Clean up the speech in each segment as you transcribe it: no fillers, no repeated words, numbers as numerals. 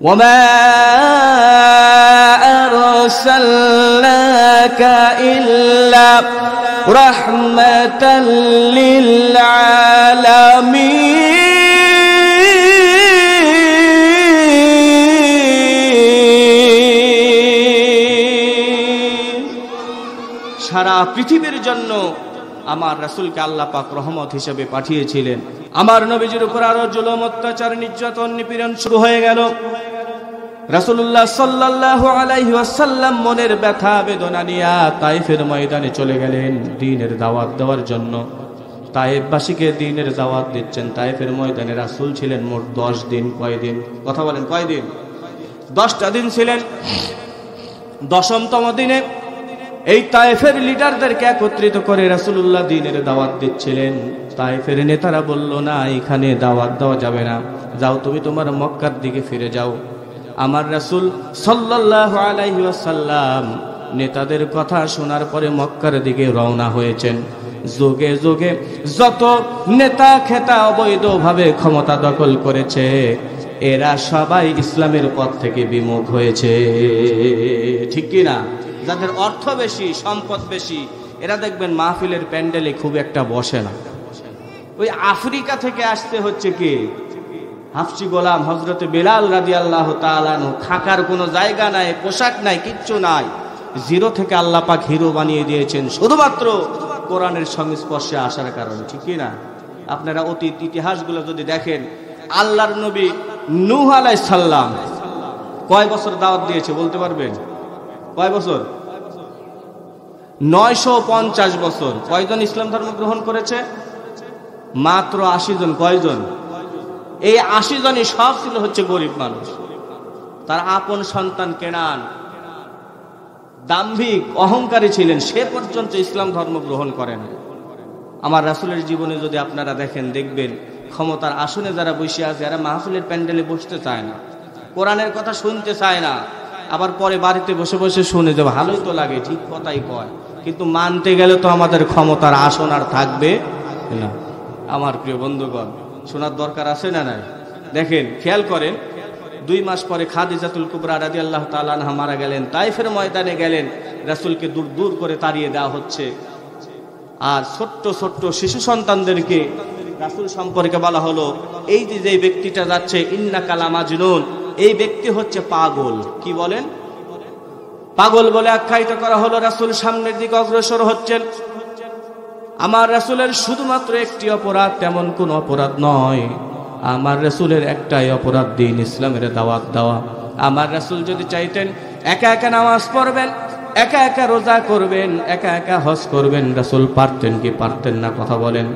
وما أرسلناك إلا رحمة للعالمين সারা পৃথিবীর জন্য আমার রাসূলকে আল্লাহ পাক রহমত হিসেবে পাঠিয়েছিলেন। আমার নবীজির উপর আরো জুলুম, অত্যাচার, নির্যাতন, নিপীড়ন শুরু হয়ে গেল। রাসূলুল্লাহ সাল্লাল্লাহু আলাইহি ওয়াসাল্লাম মনের ব্যথা বেদনা নিয়ে তায়েফের ময়দানে চলে গেলেন দ্বীনের দাওয়াত দেওয়ার জন্য। তায়েফবাসীকে দ্বীনের দাওয়াত দিচ্ছেন। তায়েফের ময়দানে রাসূল ছিলেন মোট 10 দিন। কয়দিন? কথা বলেন, কয়দিন? 10টা দিন ছিলেন। 10মতম দিনে এই তায়েফের লিডারদেরকে একত্রিত করে রাসূলুল্লাহ দ্বীনের দাওয়াত দিচ্ছিলেন। তায়েফের নেতারা বলল, না, এখানে দাওয়াত দেওয়া যাবে না, যাও তুমি তোমার মক্কার দিকে ফিরে যাও। আমার রাসূল সাল্লাল্লাহু আলাইহি ওয়াসাল্লাম নেতাদের কথা শোনার পরে মক্কার দিকে রওনা হয়েছেন। যুগে যুগে যত নেতা খেতা অবৈধভাবে ক্ষমতা দখল করেছে, এরা সবাই ইসলামের পথ থেকে বিমুখ হয়েছে। ঠিক কি না? যাদের অর্থ বেশি, সম্পদ বেশি, এরা দেখবেন মাহফিলের প্যান্ডেলে খুব একটা বসে না। ওই আফ্রিকা থেকে আসতে হচ্ছে কি হাফসি গোলাম হযরতে বেলাল রাদিয়াল্লাহু তাআলা আনহু, থাকার কোনো জায়গা নাই, পোশাক নাই, কিচ্ছু নাই। জিরো থেকে আল্লাহ পাক হিরো বানিয়ে দিয়েছেন শুধুমাত্র কোরআনের সংস্পর্শে আসার কারণে। ঠিক কি না? আপনারা অতীত ইতিহাসগুলো যদি দেখেন, আল্লাহর নবী নূহ আলাইহিস সালাম কয় বছর দাওয়াত দিয়েছে বলতে পারবেন? কয় বছর? 950 বছর। কয়জন ইসলাম ধর্ম গ্রহণ করেছে? মাত্র 80 জন। কয়জন? এই 80 জনই সব ছিল হচ্ছে গরিব মানুষ। তার আপন সন্তান কেনান দাম্ভিক, অহংকারী ছিলেন, সে পর্যন্ত ইসলাম ধর্ম গ্রহণ করেন। আমার রাসূলের জীবনে যদি আপনারা দেখেন, দেখবেন ক্ষমতার আসনে যারা বসে আছে, এরা মাহফিলের প্যান্ডেলে বসতে চায় না, কোরআনের কথা শুনতে চায় না। আবার পরে বাড়িতে বসে বসে শুনে যে ভালোই তো লাগে, ঠিক কথাই কয়, কিন্তু মানতে গেলে তো আমাদের ক্ষমতার আসন আর থাকবে না। আমার প্রিয় বন্ধুগণ, শোনার দরকার আছে না নাই? দেখেন, খেয়াল করেন, 2 মাস পরে খাদিজাতুল কুবরা রাদিয়াল্লাহু তাআলা আনহা মারা গেলেন। তায়েফের ময়দানে গেলেন, রাসূলকে দূর দূর করে তাড়িয়ে দেওয়া হচ্ছে। আর ছোট্ট ছোট্ট শিশু সন্তানদেরকে রাসূল সম্পর্কে বলা হলো, এই যে ব্যক্তিটা যাচ্ছে, ইন্নাকা লামাজনুন, এই ব্যক্তি হচ্ছে পাগল। কি বলেন? পাগল বলে আখ্যায়িত করা হলো। রাসূল সামনের দিকে অগ্রসর হচ্ছেন। আমার রাসূলের শুধুমাত্র একটি অপরাধ, তেমন কোন অপরাধ নয়। আমার রাসূলের একটাই অপরাধ, দ্বীন ইসলামের দাওয়াত দেওয়া। আমার রাসূল যদি চাইতেন একা একা নামাজ পড়বেন, একা একা রোজা করবেন, একা একা হজ করবেন, রাসূল পারতেন কি পারতেন না? কথা বলেন।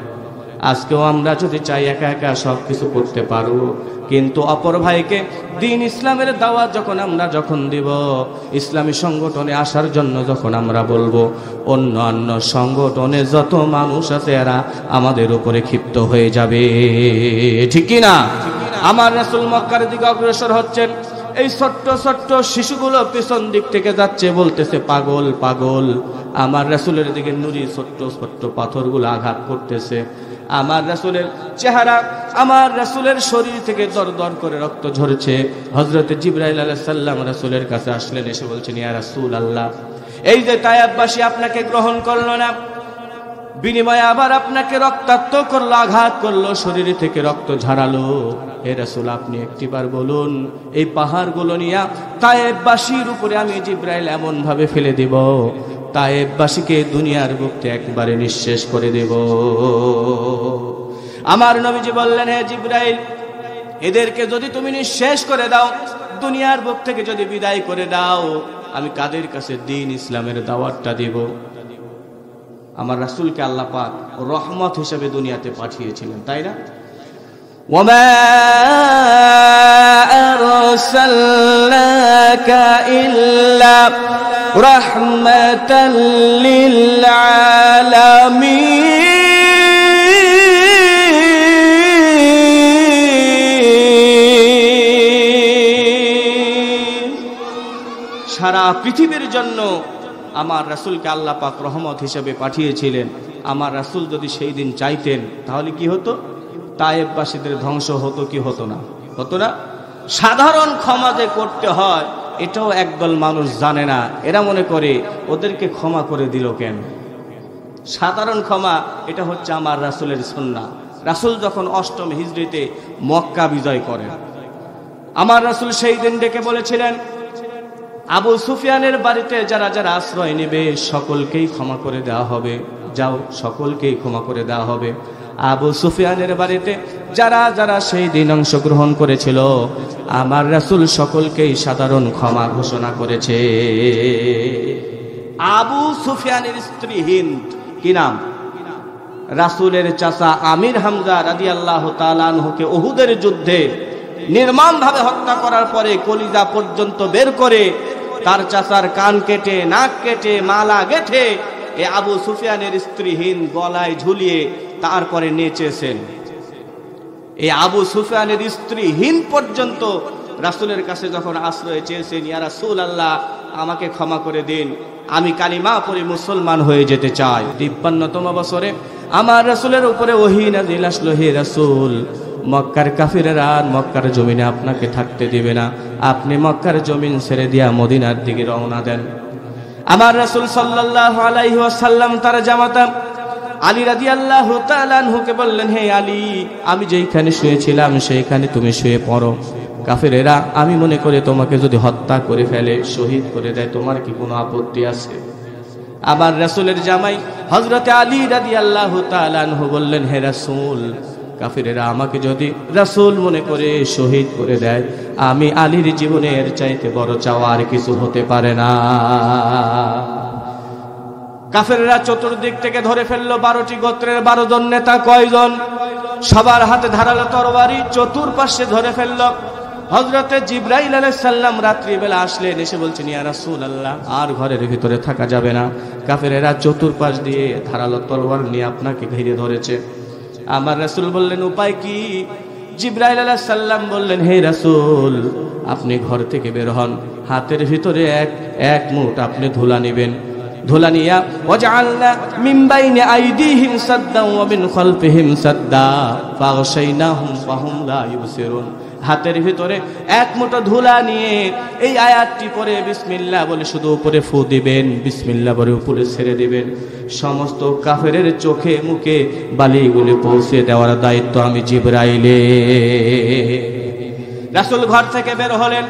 আজকেও আমরা যদি চাই একা একা সব কিছু করতে পারবো, কিন্তু অপর ভাইকে দ্বীন ইসলামের দাওয়াত যখন দিব, ইসলামী সংগঠনে আসার জন্য যখন আমরা বলবো, অন্য সংগঠনে যত মানুষ আছে এরা আমাদের উপরে ক্ষিপ্ত হয়ে যাবে। ঠিক কি না? আমার রাসূল মক্কার দিকে অগ্রসর হচ্ছেন। এই ছোট্ট ছোট্ট শিশুগুলো পিছন দিক থেকে যাচ্ছে, বলতেছে পাগল পাগল। আমার রাসূলের দিকে নুরি ছোট্ট ছোট্ট পাথরগুলো আঘাত করতেছে। আমার রাসূলের চেহারা, আমার রাসূলের শরীর থেকে দর দর করে রক্ত ঝরছে। হযরতে জিবরাইল আলাইহিস সালাম রাসূলের কাছে আসলেন, এসে বলছেন, ইয়া রাসূলুল্লাহ, এই যে তায়েফবাসী আপনাকে গ্রহণ করলো না, বিনিময়ে আবার আপনাকে রক্তাক্ত করলো, আঘাত করলো, শরীর থেকে রক্ত ঝরালো। হে রাসূল, আপনি একটিবার বলুন, এই পাহাড়গুলো নিয়ে তায়েফবাসীর উপরে আমি জিবরাইল এমন ভাবে ফেলে দিব, তায়েফবাসীকে দুনিয়ার বুকে একবারে নিঃশেষ করে দেব। আমার নবীজি বললেন, হে জিবরাইল, এদেরকে যদি তুমি নিঃশেষ করে দাও, দুনিয়ার বুক থেকে যদি বিদায় করে দাও, আমি কাদের কাছে দ্বীন ইসলামের দাওয়াতটা দেব? আমার রাসূলকে আল্লাহ পাক রহমত হিসেবে দুনিয়াতে পাঠিয়েছিলেন, তাই না? ওয়ামা আরসালনাকা ইল্লা রাহমাতাল লিল আলামিন। সারা পৃথিবীর জন্য আমার রাসূলকে আল্লাহ পাক রহমত হিসেবে পাঠিয়েছিলেন। আমার রাসূল যদি সেই দিন চাইতেন, তাহলে কি হতো? তায়েফবাসীদের ধ্বংস হতো কি হতো না? হতো না? সাধারণ ক্ষমা যে করতে হয় এটাও একদল মানুষ জানে না। এরা মনে করে ওদেরকে ক্ষমা করে দিল কেন। সাধারণ ক্ষমা এটা হচ্ছে আমার রাসূলের সুন্নাহ। রাসূল যখন ৮ম হিজরিতে মক্কা বিজয় করেন, আমার রাসূল সেই দিন ডেকে বলেছিলেন, আবু সুফিয়ানের বাড়িতে যারা যারা আশ্রয় নেবে সকলকেই ক্ষমা করে দেওয়া হবে। যাও, সকলকেই ক্ষমা করে দেওয়া হবে। আবু সুফিয়ানের বাড়িতে যারা যারা সেই দিন অংশগ্রহণ করেছিল, আমার রাসূল সকলকেই সাধারণ ক্ষমা ঘোষণা করেছে। আবু সুফিয়ানের স্ত্রী হিন্দ, কি নাম? রাসূলের চাচা আমির হামজা রাদিয়াল্লাহু তাআলা আনহুকে উহুদের যুদ্ধে নির্মমভাবে হত্যা করার পরে কলিজা পর্যন্ত বের করে তার চাচার কান কেটে, নাক কেটে, মালা গেঁথে এ আবু সুফিয়ানের স্ত্রী হিন্দ গলায় ঝুলিয়ে তারপরে নেচেছেন। এই আবু সুফিয়ানের স্ত্রী হিন্দ পর্যন্ত রাসূলের কাছে যখন আশ্রয় চেয়েছেন, ইয়া রাসূলুল্লাহ আমাকে ক্ষমা করে দিন, আমি কালিমা পড়ে মুসলমান হয়ে যেতে চাই। ৫৩তম বছরে আমার রাসূলের উপরে ওহী নাযিল আসলো, হে রাসূল, মক্কার কাফিরেরা মক্কার জমিনে আপনাকে থাকতে দিবে না, আপনি মক্কার জমিন ছেড়ে দিয়া মদিনার দিকে রওনা দেন। আমার রাসূল সাল্লাল্লাহু আলাইহি ওয়াসাল্লাম তার জামাতা আলী রাদিয়াল্লাহু তাআলা আনহুকে বললেন, হে আলী, আমি যেইখানে শুয়েছিলাম সেইখানে তুমি শুয়ে পড়ো। কাফেরেরা আমি মনে করে তোমাকে যদি হত্যা করে ফেলে, শহীদ করে দেয়, তোমার কি কোনো আপত্তি আছে? আমার রাসূলের জামাই হযরতে আলী রাদিয়াল্লাহু তাআলা আনহু বললেন, হে রাসূল, কাফেরেরা আমাকে যদি রাসূল মনে করে শহীদ করে দেয়, আমি আলীর জীবনের চাইতে বড় চাওয়া আর কিছু হতে পারে না। কাফেররা চতুর্দিক থেকে ধরে ফেললো 12টি গোত্রের 12 জন নেতা। কয়জন? সবার হাতে ধারালো তরবারি, চতুর্পাশে ধরে ফেললো। হযরতে জিবরাইল আলাইহিস সালাম রাত্রিবেলা আসলেন, এসে বলছেন, ইয়া রাসূলুল্লাহ আর ঘরের ভিতরে থাকা যাবে না, কাফেরেরা চতুর্পাশ দিয়ে ধারালো তরবারি নিয়ে আপনাকে ঘিরে ধরেছে। আমার রাসূল বললেন, উপায় কি? জিবরাইল আলাইহিস সালাম বললেন, হে রাসূল, আপনি ঘর থেকে বের হন, হাতের ভিতরে এক মুঠ আপনি ধুলা নেবেন। ধুলা নিয়া ওয়াজআলনা মিন বাইনি আইদিহিম সাদ্দাও ওয়া মিন খালফিহিম সাদ্দা ফাগশাইনাহুম ফাহুম লা ইউবসিরুন। হাতের ভিতরে এক মুঠো ধুলা নিয়ে এই আয়াতটি পড়ে বিসমিল্লাহ বলে শুধু উপরে ফু দিবেন, বিসমিল্লাহ বলে উপরে ছেড়ে দিবেন। সমস্ত কাফেরের চোখে মুখে বালিগুলি পৌঁছে দেওয়ার দায়িত্ব আমি জিবরাইলে। রাসূল ঘর থেকে বের হলেন,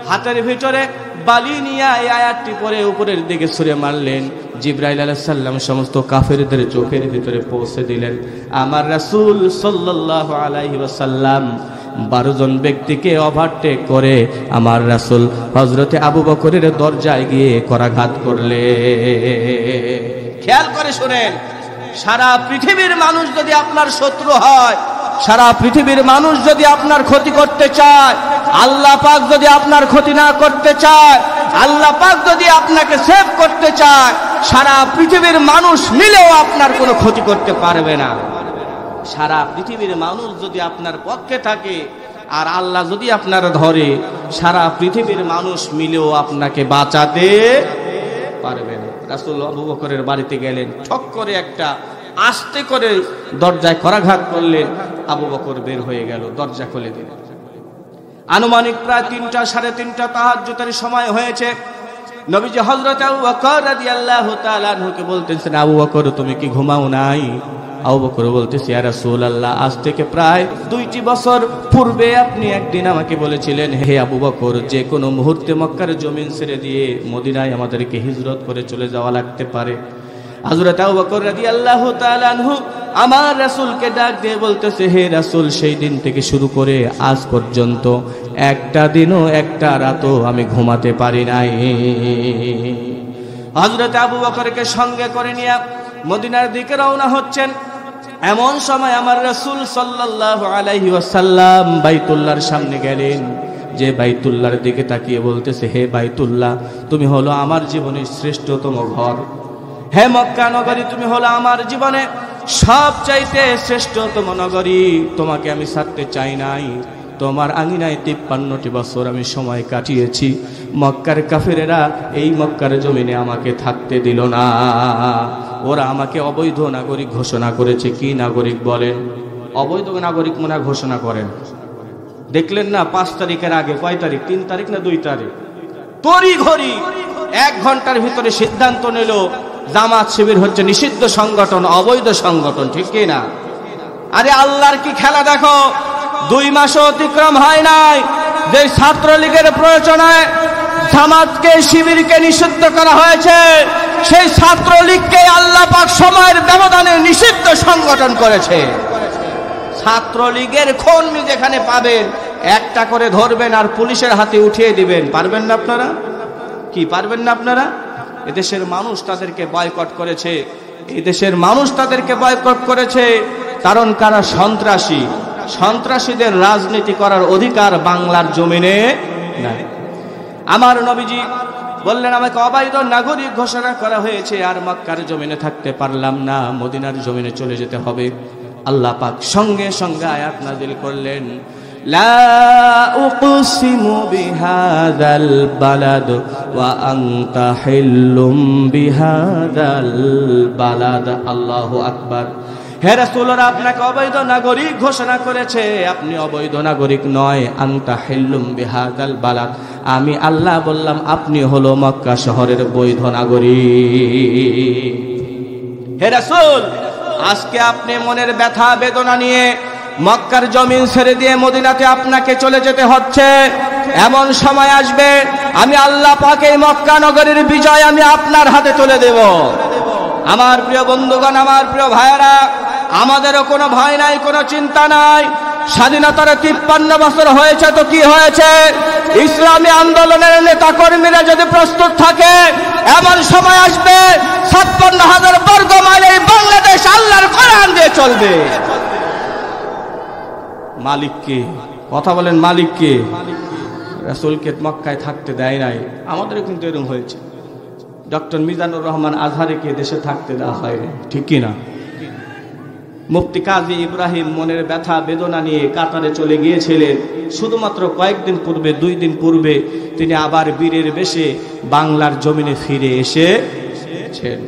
হাতের ভিতরে বালি নিয়ে এই আয়াতটি পরে উপরের দিকে ছুঁড়ে মারলেন। জিবরাইল আলাইহিস সালাম সমস্ত কাফেরদের চোখের ভিতরে পৌঁছে দিলেন। আমার রাসূল সাল্লাল্লাহু আলাইহি ওয়াসাল্লাম 12 জন ব্যক্তিকে ওভারটেক করে আমার রাসূল হযরতে আবু বকরের দরজায় গিয়ে করাঘাত করলে। খেয়াল করে শুনেন, সারা পৃথিবীর মানুষ যদি আপনার শত্রু হয়, সারা পৃথিবীর মানুষ যদি আপনার ক্ষতি করতে চায়, আল্লাহ পাক যদি আপনার ক্ষতি না করতে চায়, আল্লাহ পাক যদি আপনাকে সেভ করতে চায়, সারা পৃথিবীর মানুষ মিলেও আপনার কোনো ক্ষতি করতে পারবে না। সারা পৃথিবীর মানুষ যদি আপনার পক্ষে থাকে আর আল্লাহ যদি আপনার ধরে, সারা পৃথিবীর মানুষ মিলেও আপনাকে বাঁচাতে পারবে না। রাসূল আবু বকরের বাড়িতে গেলেন, ঠক করে একটা আস্তে করে দরজায় করাঘাত করলেন। আবু বকর বের হয়ে গেল, দরজা খুলে দিলেন। আনুমানিক প্রায় 3টা 3:30 তাহাজ্জুদের সময় হয়েছে। নবীজি হযরত আবু বকর রাদিয়াল্লাহু তাআলা আনহুকে বলতেছেন, আবু বকর তুমি কি ঘুমাও নাই? আবু বকর বলতেছে, ইয়া রাসূলুল্লাহ আজ থেকে প্রায় 2টি বছর পূর্বে আপনি একদিন আমাকে বলেছিলেন, হে আবু বকর, যে কোনো মুহূর্তে মক্কার জমিন ছেড়ে দিয়ে মদিনায় আমাদেরকে হিজরত করে চলে যাওয়া লাগতে পারে। হযরত আবু বকর রাদিয়াল্লাহু তাআলা আনহু আমার রাসূলকে ডাক দিয়ে বলতেছে, হে রাসূল, সেই দিন থেকে শুরু করে আজ পর্যন্ত একটা দিনও একটা রাতও আমি ঘুমাতে পারি নাই। হযরত আবু বকরকে সঙ্গে করে নিয়ে মদিনার দিকে রওনা হচ্ছেন। এমন সময় আমার রাসূল সাল্লাল্লাহু আলাইহি ওয়াসাল্লাম বাইতুল্লাহর সামনে গেলেন, যে বাইতুল্লাহর দিকে তাকিয়ে বলতেছে, হে বাইতুল্লাহ, তুমি হলো আমার জীবনের শ্রেষ্ঠতম ঘর। হে মক্কা নগরী, তুমি হলো আমার জীবনে সবচাইতে শ্রেষ্ঠতম নগরী। তোমাকে আমি ছাড়তে চাই নাই। তোমার আঙিনায় 53টি বছর আমি সময় কাটিয়েছি। মক্কার কাফেরেরা এই মক্কার জমিনে আমাকে থাকতে দিল না। ওরা আমাকে অবৈধ নাগরিক ঘোষণা করেছে। কি নাগরিক বলেন? অবৈধ নাগরিক মনে ঘোষণা করেন। দেখলেন না 5 তারিখের আগে, কয় তারিখ, 3 তারিখ না 2 তারিখ, তড়ি ঘড়ি 1 ঘন্টার ভিতরে সিদ্ধান্ত নিল জামাত শিবির হচ্ছে নিষিদ্ধ সংগঠন, অবৈধ সংগঠন, ঠিক কি না? আরে আল্লাহর কি খেলা দেখো, 2 মাসও অতিক্রম হয় নাই যে ছাত্রলীগের প্রয়োজনে জামাতকে শিবিরকে নিষিদ্ধ করা হয়েছে, সেই ছাত্রলীগকে আল্লাহ পাক সময়ের ব্যবধানে নিষিদ্ধ সংগঠন করেছে। ছাত্রলীগের খুনি যেখানে পাবেন একটা করে ধরবেন আর পুলিশের হাতে উঠিয়ে দিবেন। পারবেন না আপনারা? কি পারবেন না আপনারা? এদেশের মানুষ তাদেরকে বয়কট করেছে, এদেশের মানুষ তাদেরকে বয়কট করেছে, কারণ কারা সন্ত্রাসী। সন্ত্রাসীদের রাজনীতি করার অধিকার বাংলার জমিনে নাই। আমার নবীজি বললেন, আমাকে অবৈধ নাগরিক ঘোষণা করা হয়েছে, আর মক্কার জমিনে থাকতে পারলাম না, মদিনার জমিনে চলে যেতে হবে। আল্লাহ পাক সঙ্গে সঙ্গে আয়াত নাযিল করলেন, লা উকসিমু বিহাযাল বালাদ ওয়া আনতা হিল্লুম বিহাযাল বালাদ। আল্লাহু আকবার। হে রাসূলুল্লাহ, আপনাকে অবৈধ নাগরিক ঘোষণা করেছে, আপনি অবৈধ নাগরিক নয়। আনতা হিল্লুম বিহাযাল বালাদ, আমি আল্লাহ বললাম আপনি হলো মক্কা শহরের বৈধ নাগরিক। হে রাসূল, আজকে আপনি মনের ব্যথা বেদনা নিয়ে মক্কার জমিন ছেড়ে দিয়ে মদিনাতে আপনাকে চলে যেতে হচ্ছে। এমন সময় আসবে আমি আল্লাহ পাক এই মক্কা নগরীর বিজয় আমি আপনার হাতে তুলে দেব। আমার প্রিয় বন্ধুগণ, আমার প্রিয় ভাইয়েরা, আমাদেরও কোনো ভয় নাই, কোনো চিন্তা নাই। স্বাধীনতার 53 বছর হয়েছে তো কি হয়েছে? ইসলামী আন্দোলনের নেতা কর্মীরা যদি প্রস্তুত থাকে, এমন সময় আসবে 56,000 বর্গ মাইল এই বাংলাদেশ আল্লাহর কোরআন দিয়ে চলবে। মালিক কে? কথা বলেন, মালিক কে? রাসূলকে মক্কায় থাকতে দেয় নাই। আমাদেরও কিন্তু এরকম হয়েছে। ডক্টর মিজানুর রহমান আজহারিকে দেশে থাকতে দেওয়া হয়নি, ঠিক কিনা? মুফতি কাজী ইব্রাহিম মনের ব্যথা বেদনা নিয়ে কাতারে চলে গিয়েছিলেন। শুধুমাত্র কয়েকদিন পূর্বে, 2 দিন পূর্বে তিনি আবার বীরের বেশে বাংলার জমিনে ফিরে এসেছেন।